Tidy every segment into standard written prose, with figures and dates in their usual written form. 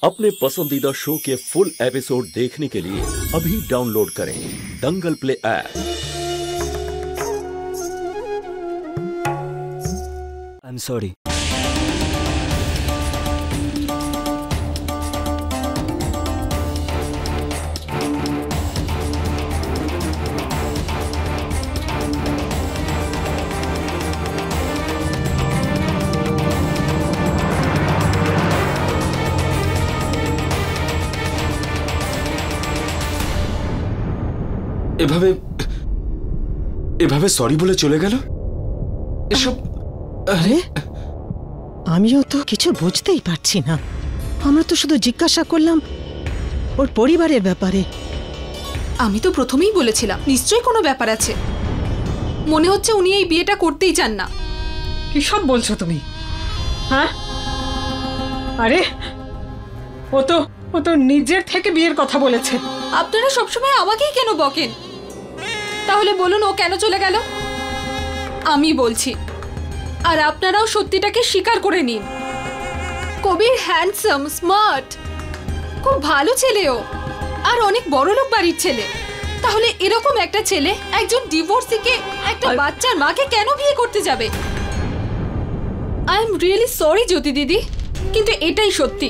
अपने पसंदीदा शो के फुल एपिसोड देखने के लिए अभी डाउनलोड करें Dangal play app. I am sorry. এভাবে সরি বলে চলে গেল। এসব আরে আমিও তো কিছু বুঝতেই পারছি না। আমরা তো শুধু জিজ্ঞাসা করলাম ওর পরিবারের ব্যাপারে। আমি তো প্রথমেই বলেছিলাম নিশ্চয়ই কোনো ব্যাপার আছে। মনে হচ্ছে উনি এই বিয়েটা করতেই চান না। কি সব বলছো তুমি? হ্যাঁ, আরে ও তো নিজের থেকে বিয়ের কথা বলেছে। আপনারা সবসময় আমাকেই কেন বকেন? তাহলে বলুন ও কেন চলে গেল? আমি বলছি, আর আপনারাও সত্যিটাকে স্বীকার করে নিন। কবির হ্যান্ডসাম, স্মার্ট, খুব ভালো ছেলে ও, আর অনেক বড়লোক বাড়ির ছেলে। তাহলে এরকম একটা ছেলে একজন ডিভোর্সিকে একটা বাচ্চার মাকে কেন বিয়ে করতে যাবে? আই এম রিয়েলি সরি জ্যোতি দিদি, কিন্তু এটাই সত্যি।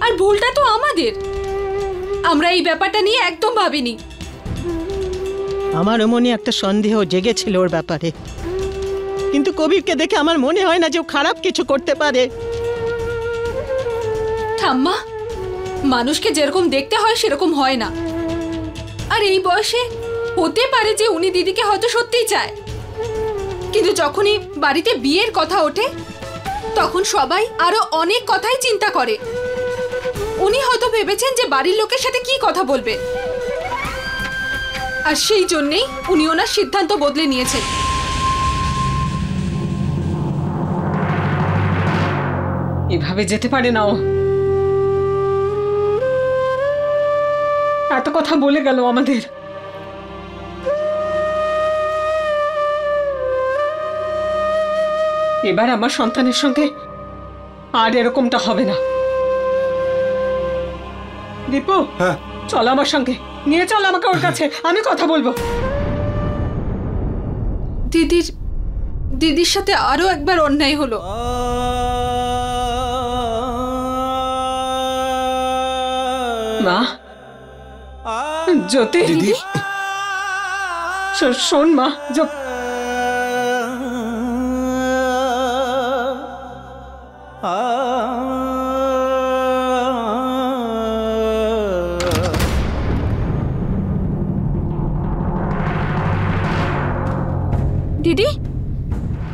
আর ভুলটা তো আমাদের। আমরা এই ব্যাপারটা নিয়ে একদম ভাবিনি। আমারও মনে একটা সন্দেহ জেগেছিল ওর ব্যাপারে, কিন্তু কবিরকে দেখে আমার মনে হয় না যে ও খারাপ কিছু করতে পারে। ঠাম্মা, মানুষকে যেরকম দেখতে হয় সেরকম হয় না। আর এই বয়সে হতে পারে যে উনি দিদিকে হয়তো সত্যিই চায়, কিন্তু যখনই বাড়িতে বিয়ের কথা ওঠে তখন সবাই আরো অনেক কথাই চিন্তা করে। উনি হয়তো ভেবেছেন যে বাড়ির লোকের সাথে কি কথা বলবে, আর সেই জন্যই উনি ওনার সিদ্ধান্ত বদলে নিয়েছেন। এভাবে যেতে পারে না ও। এত কথা বলে গেল আমাদের। এবার আমার সন্তানের সঙ্গে আর এরকমটা হবে না। দীপু, হ্যাঁ, চল আমার সঙ্গে, নিয়ে চল আমাকে ওর কাছে, আমি কথা বলবো। দিদির সাথে আরো একবার অন্যায় হলো। মা, জ্যোতি, দিদি, শোন মা,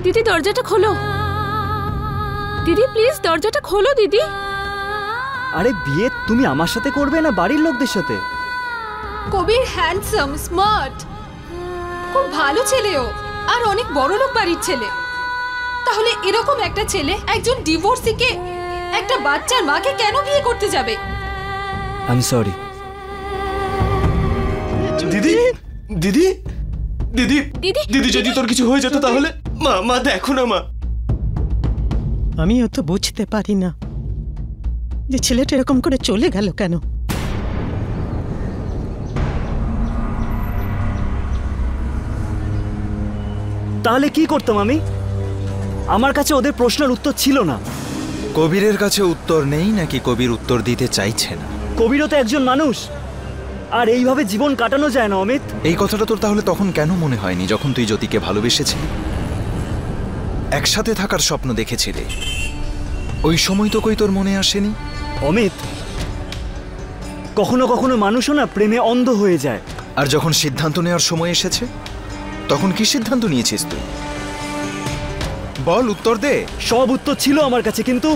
দিদি দরজাটা খোলো। দিদি প্লিজ দরজাটা খোলো দিদি। আরে বিয়ে তুমি আমার সাথে করবে না বাড়ির লোকদের সাথে? কবির হ্যান্ডসাম, স্মার্ট, খুব ভালো ছেলে ও, আর অনেক বড়লোক বাড়ির ছেলে। তাহলে এরকম একটা ছেলে একজন ডিভোর্সিকে একটা বাচ্চার মাকে কেন বিয়ে করতে যাবে? I am sorry. দিদি, দিদি, দিদি, দিদি, যদি তোর কিছু হয়ে যেত তাহলে? মা দেখো না মা। আমিও তো বুঝতে পারি না যে ছেলেটা এরকম করে চলে গেল কেন। তাহলে কি করতাম আমি? আমার কাছে ওদের প্রশ্নের উত্তর ছিল না। কবিরের কাছে উত্তর নেই নাকি কবির উত্তর দিতে চাইছে না? কবিরও তো একজন মানুষ, আর এইভাবে জীবন কাটানো যায় না অমিত। এই কথাটা তোর তাহলে তখন কেন মনে হয়নি যখন তুই জ্যোতিকে ভালোবেসেছিলি, একসাথে থাকার স্বপ্ন দেখেছিলে? ওই সময় তো কই তোর মনে আসেনি? অমিত, কখনো কখনো মানুষও না প্রেমে অন্ধ হয়ে যায়। আর যখন সিদ্ধান্ত নেওয়ার সময় এসেছে তখন কি সিদ্ধান্ত নিয়েছিস তুই? বল, উত্তর দে। সব উত্তর ছিল আমার কাছে, কিন্তু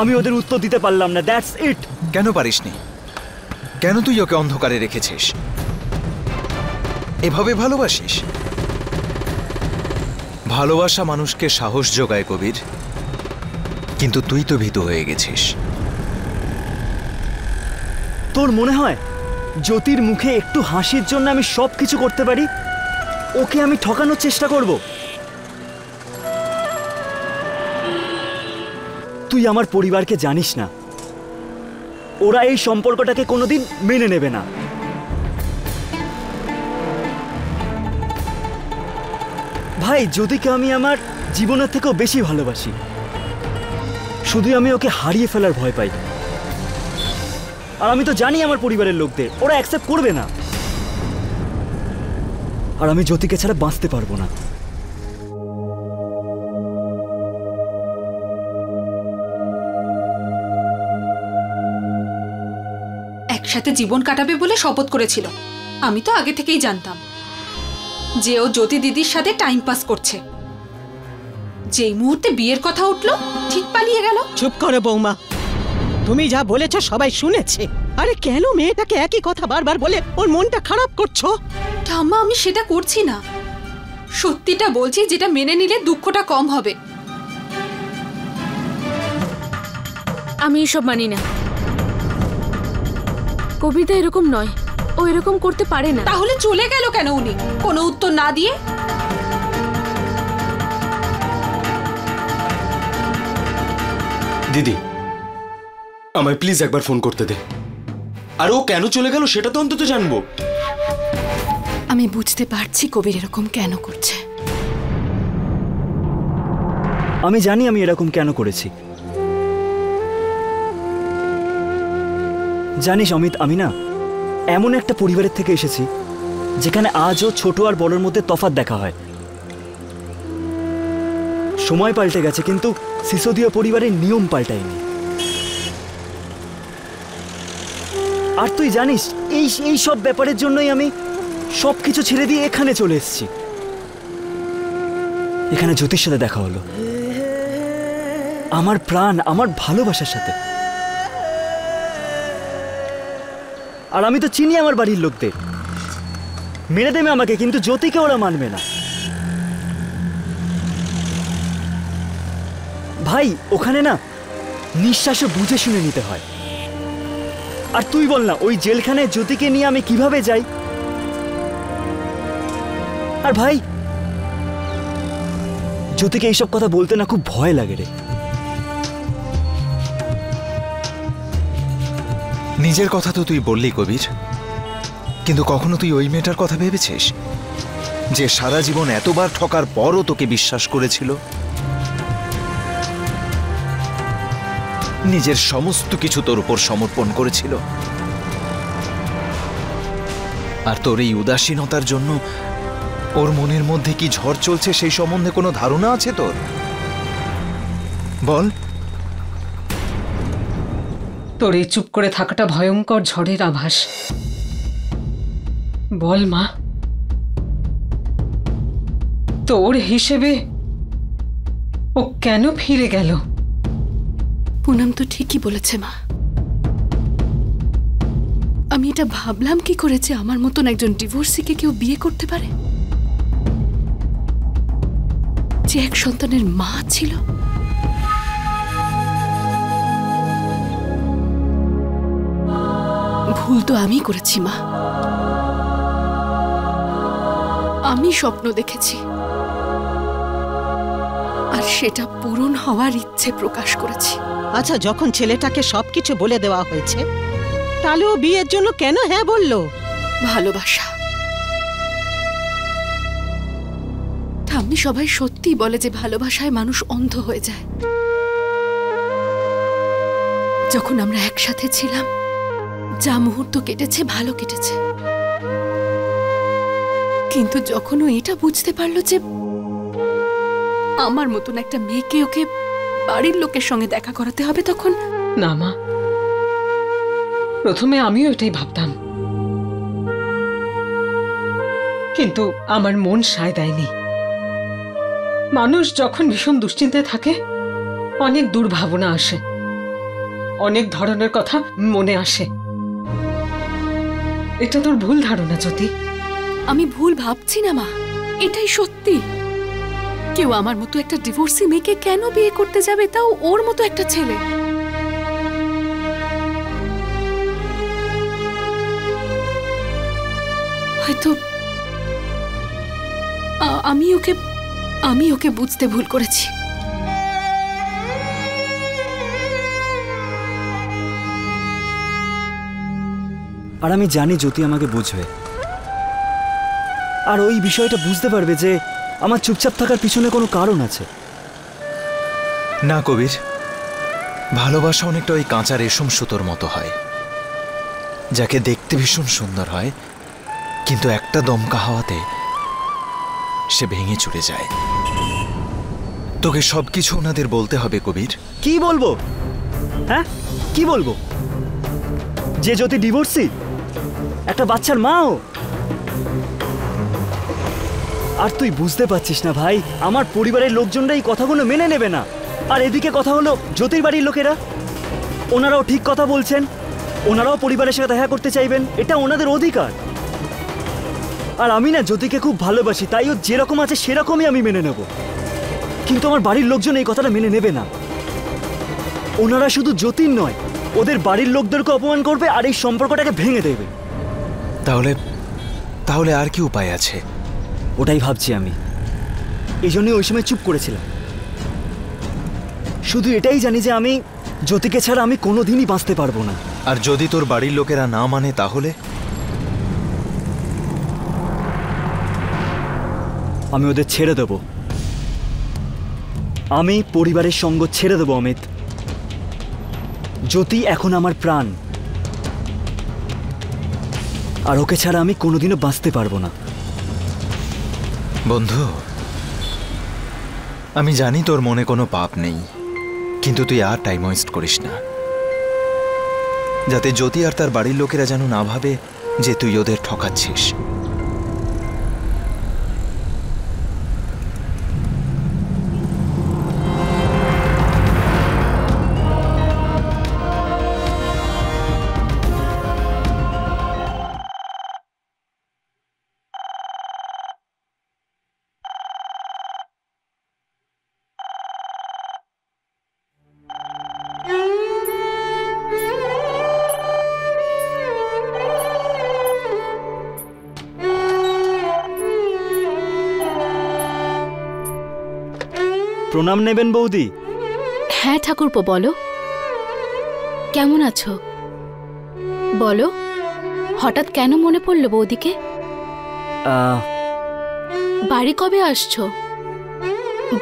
আমি ওদের উত্তর দিতে পারলাম না। That's it. কেন পারিসনি? কেন তুই ওকে অন্ধকারে রেখেছিস? এভাবে ভালোবাসিস? ভালোবাসা মানুষকে সাহস যোগায় কবির, কিন্তু তুই তো ভীতু হয়ে গেছিস। তোর মনে হয় জ্যোতির মুখে একটু হাসির জন্য আমি সব কিছু করতে পারি? ওকে আমি ঠকানোর চেষ্টা করব? তুই আমার পরিবারকে জানিস না, ওরা এই সম্পর্কটাকে কোনোদিন মেনে নেবে না। ভাই, জ্যোতিকে আমি আমার জীবনের থেকেও বেশি ভালোবাসি, শুধু আমি ওকে হারিয়ে ফেলার ভয় পাই। আর আমি তো জানি আমার পরিবারের লোকদের, ওরা অ্যাকসেপ্ট করবে না। আর আমি জ্যোতিকে ছাড়া বাঁচতে পারবো না। একসাথে জীবন কাটাবে বলে শপথ করেছিল। আমি তো আগে থেকেই জানতাম যে ও জ্যোতি দিদির সাথে টাইম পাস করছে। যেই মুহূর্তে বিয়ের কথা উঠলো, ঠিক পালিয়ে গেল। চুপ করো বৌমা, তুমি যা বলেছ সবাই শুনেছে। আরে কেন মেয়েটাকে একই কথা বারবার বলে ওর মনটা খারাপ করছো? ঠাম্মা, আমি সেটা করছি না, সত্যিটা বলছি, যেটা মেনে নিলে দুঃখটা কম হবে। আমি এসব মানি না। কবিতা এরকম নয়, ও এরকম করতে পারে না। তাহলে চলে গেল কেন উনি, কোনো উত্তর না দিয়ে? দিদি, আমায় প্লিজ একবার ফোন করতে দে। আর ও কেন চলে গেল সেটা তো অন্তত জানবো। আমি বুঝতে পারছি কবির এরকম কেন করছে। আমি জানি আমি এরকম কেন করেছি। জানিস অমিত, আমি না এমন একটা পরিবারের থেকে এসেছি যেখানে আজও ছোট আর বড়র মধ্যে তফাৎ দেখা হয়। সময় পাল্টে গেছে, কিন্তু সিসোদিয়া পরিবারের নিয়ম পাল্টায়নি। আর তুই জানিস, এই সব ব্যাপারের জন্যই আমি সবকিছু ছেড়ে দিয়ে এখানে চলে এসেছি। এখানে জ্যোতির সাথে দেখা হলো, আমার প্রাণ, আমার ভালোবাসার সাথে। আর আমি তো চিনি আমার বাড়ির লোকদের, মেরে দেবে আমাকে, কিন্তু জ্যোতিকে ওরা মানবে না। ভাই, ওখানে না নিঃশ্বাসও বুঝে শুনে নিতে হয়। আর তুই বল না, ওই জেলখানায় জ্যোতিকে নিয়ে আমি কিভাবে যাই? আর ভাই, জ্যোতিকে এইসব কথা বলতে না খুব ভয় লাগে রে। নিজের কথা তো তুই বললি কবির, কিন্তু কখনো তুই ওই মেয়েটার কথা ভেবেছিস যে সারা জীবন এতবার ঠকার পরও তোকে বিশ্বাস করেছিল, নিজের সমস্ত কিছু তোর উপর সমর্পণ করেছিল? আর তোর এই উদাসীনতার জন্য ওর মনের মধ্যে কি ঝড় চলছে সেই সম্বন্ধে কোনো ধারণা আছে তোর? বল। তোর এই চুপ করে থাকাটা ভয়ঙ্কর ঝড়ের আভাস। বল মা, তোর হিসেবে ও কেন ফিরে গেল? পুনম তো ঠিকই বলেছে মা। আমি এটা ভাবলাম কি করেছে আমার মতন একজন ডিভোর্সিকে কেউ বিয়ে করতে পারে, যে এক সন্তানের মা ছিল। ভুল তো আমি করেছি মা। আমি স্বপ্ন দেখেছি আর সেটা পূরণ হওয়ার ইচ্ছে প্রকাশ করেছি। আচ্ছা, যখন ছেলেটাকে সবকিছু বলে দেওয়া হয়েছে, তাহলে ও বিয়ের জন্য কেন হ্যাঁ বললো? ভালোবাসা। ঠাম্মি, সবাই সত্যি বলে যে ভালোবাসায় মানুষ অন্ধ হয়ে যায়। যখন আমরা একসাথে ছিলাম, যা মুহূর্ত কেটেছে ভালো কেটেছে, কিন্তু যখন ও এটা বুঝতে পারলো যে আমার মতন একটা মেয়েকে ওকে বাড়ির লোকের সঙ্গে দেখা করাতে হবে, তখন না মা, প্রথমে আমিও এটাই ভাবতাম, কিন্তু আমার মন সায় দেয়নি। মানুষ যখন ভীষণ দুশ্চিন্তায় থাকে, অনেক দুর্ভাবনা আসে, অনেক ধরনের কথা মনে আসে। এটা তোর ভুল ধারণা জ্যোতি। আমি ভুল ভাবছি না মা, এটাই সত্যি। কেউ আমার মতো একটা ডিভোর্সি মেয়েকে কেন বিয়ে করতে যাবে, তাও ওর মতো একটা ছেলে? হয়তো আমি ওকে বুঝতে ভুল করেছি। আর আমি জানি জ্যোতি আমাকে বুঝবে, আর ওই বিষয়টা বুঝতে পারবে যে আমার চুপচাপ থাকার পিছনে কোনো কারণ আছে। না কবির, ভালোবাসা অনেকটা ওই কাঁচা রেশম সুতোর মতো হয়, যাকে দেখতে ভীষণ সুন্দর হয়, কিন্তু একটা দমকা হাওয়াতে সে ভেঙে চুরে যায়। তোকে সবকিছু ওনাদের বলতে হবে কবির। কি বলবো? হ্যাঁ, কি বলবো? যে জ্যোতি ডিভোর্সি, একটা বাচ্চার মাও। আর তুই বুঝতে পারছিস না ভাই, আমার পরিবারের লোকজনরা এই কথাগুলো মেনে নেবে না। আর এদিকে কথা হলো জ্যোতির বাড়ির লোকেরা, ওনারাও ঠিক কথা বলছেন, ওনারাও পরিবারের সাথে দেখা করতে চাইবেন, এটা ওনাদের অধিকার। আর আমি না জ্যোতিকে খুব ভালোবাসি, তাই ও যেরকম আছে সেরকমই আমি মেনে নেব। কিন্তু আমার বাড়ির লোকজন এই কথাটা মেনে নেবে না। ওনারা শুধু জ্যোতির নয়, ওদের বাড়ির লোকদেরকে অপমান করবে আর এই সম্পর্কটাকে ভেঙে দেবে। তাহলে আর কি উপায় আছে? ওটাই ভাবছি আমি, এই জন্যই ওই সময় চুপ করেছিলাম। শুধু এটাই জানি যে আমি জ্যোতিকে ছাড়া আমি কোনোদিনই বাঁচতে পারবো না। আর যদি তোর বাড়ির লোকেরা না মানে তাহলে? আমি ওদের ছেড়ে দেব। আমি পরিবারের সঙ্গ ছেড়ে দেব অমিত। জ্যোতি এখন আমার প্রাণ, আর ওকে ছাড়া আমি কোনোদিনও বাঁচতে পারবো না। বন্ধু, আমি জানি তোর মনে কোনো পাপ নেই, কিন্তু তুই আর টাইম ওয়েস্ট করিস না, যাতে জ্যোতি আর তার বাড়ির লোকেরা যেন না ভাবে যে তুই ওদের ঠকাচ্ছিস। প্রণাম নেবেন বৌদি? হ্যাঁ ঠাকুরপো, বলো কেমন আছো? বলো, হঠাৎ কেন মনে পড়লো বৌদিকে? বাড়ি কবে আসছো?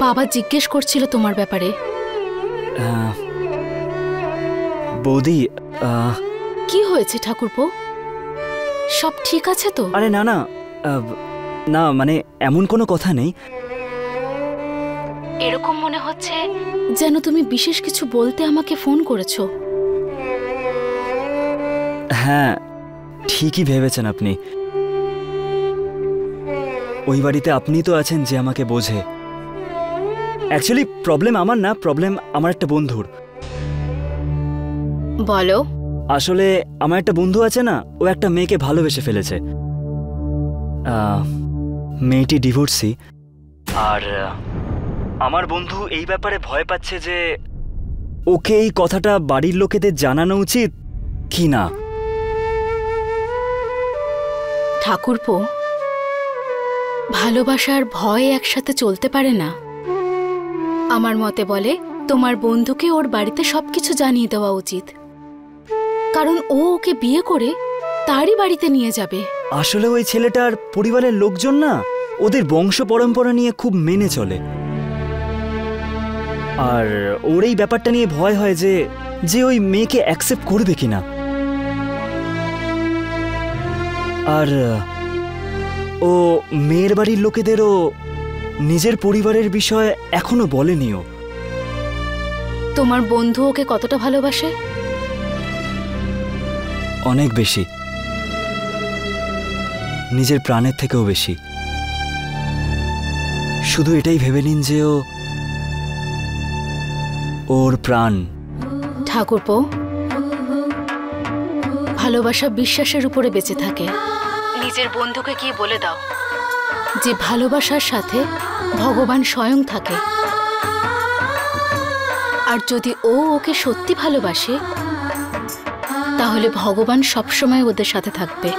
বাবা জিজ্ঞেস করছিল তোমার ব্যাপারে। বৌদি, কি হয়েছে ঠাকুরপো? সব ঠিক আছে তো? আরে না না না, মানে এমন কোনো কথা নেই। এরকম মনে হচ্ছে যেন তুমি বিশেষ কিছু বলতে আমাকে ফোন করেছো। হ্যাঁ, ঠিকই ভেবেছেন আপনি। ওই বাড়িতে আপনিই তো আছেন যে আমাকে বোঝে। অ্যাকচুয়ালি প্রবলেম আমার না, প্রবলেম আমার একটা বন্ধুর। বলো। আসলে আমার একটা বন্ধু আছে না, ও একটা মেয়েকে ভালোবেসে ফেলেছে। মেয়েটি ডিভোর্সি, আর আমার বন্ধু এই ব্যাপারে ভয় পাচ্ছে যে ওকে এই কথাটা বাড়ির লোকেদের জানানো উচিত কি না। ঠাকুরপো, ভালোবাসার ভয় একসাথে চলতে পারে না। আমার মতে বলে তোমার বন্ধুকে ওর বাড়িতে সবকিছু জানিয়ে দেওয়া উচিত, কারণ ও ওকে বিয়ে করে তারই বাড়িতে নিয়ে যাবে। আসলে ওই ছেলেটার পরিবারের লোকজন না ওদের বংশ পরম্পরা নিয়ে খুব মেনে চলে, আর ওর এই ব্যাপারটা নিয়ে ভয় হয় যে ওই মেয়েকে অ্যাকসেপ্ট করবে কিনা। আর ও মেয়ের বাড়ির লোকেদেরও নিজের পরিবারের বিষয় এখনো বলেনিও। তোমার বন্ধু ওকে কতটা ভালোবাসে? অনেক বেশি, নিজের প্রাণের থেকেও বেশি। শুধু এটাই ভেবে নিন যে ওর প্রাণ। ঠাকুরপো, ভালোবাসা বিশ্বাসের উপরে বেঁচে থাকে। নিজের বন্ধুকে গিয়ে বলে দাও যে ভালোবাসার সাথে ভগবান স্বয়ং থাকে, আর যদি ও ওকে সত্যি ভালোবাসে তাহলে ভগবান সবসময় ওদের সাথে থাকবে।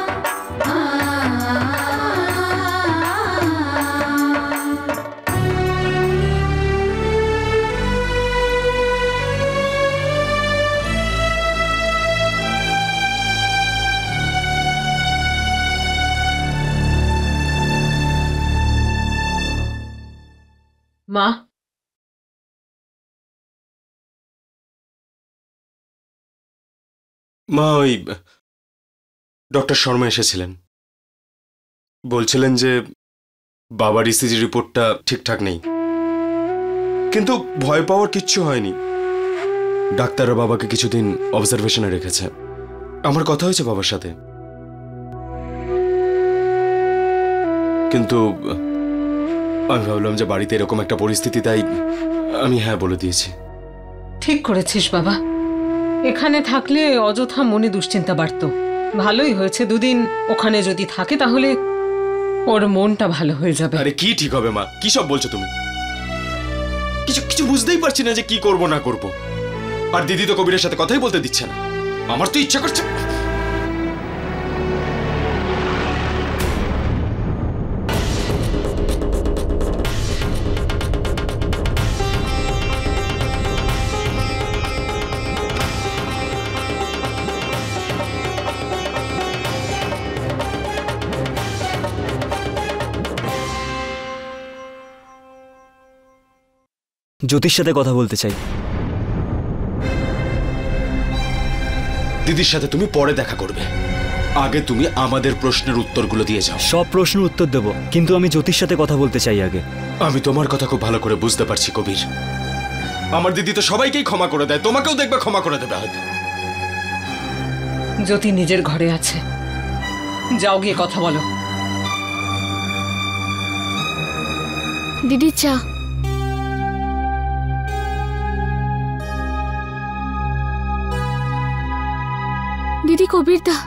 মা, মা, ওই ডক্টর শর্মা এসেছিলেন, বলছিলেন যে বাবার ইসিজি রিপোর্টটা ঠিকঠাক নেই, কিন্তু ভয় পাওয়ার কিচ্ছু হয়নি। ডাক্তাররা বাবাকে কিছুদিন অবজারভেশনে রেখেছে। আমার কথা হয়েছে বাবার সাথে, কিন্তু আমি ভাবলাম যে বাড়িতে এরকম একটা পরিস্থিতি, তাই আমি হ্যাঁ বলে দিয়েছি। ঠিক করেছিস বাবা। এখানে থাকলে অযথা মনে দুশ্চিন্তা বাড়তো। ভালোই হয়েছে, দুদিন ওখানে যদি থাকে তাহলে ওর মনটা ভালো হয়ে যাবে। আরে কি ঠিক হবে মা, কি সব বলছো তুমি? কিছু কিছু বুঝতেই পারছি না যে কি করব না করব। আর দিদি তো কবিরের সাথে কথাই বলতে দিচ্ছে না। আমার তো ইচ্ছা করছে। জ্যোতির সাথে কথা বলতে চাই। দিদির সাথে তুমি পরে দেখা করবে, আগে তুমি আমাদের প্রশ্নের উত্তরগুলো দিয়ে যাও। সব প্রশ্নের উত্তর দেব, কিন্তু আমি জ্যোতির সাথে কথা বলতে চাই আগে। আমি তোমার কথা খুব ভালো করে বুঝতে পারছি কবির। আমার দিদি তো সবাইকেই ক্ষমা করে দেয়, তোমাকেও দেখবে ক্ষমা করে দেবে হয়তো। জ্যোতি নিজের ঘরে আছে, যাও গিয়ে কথা বলো। দিদি চা। দিদি, কবির দা।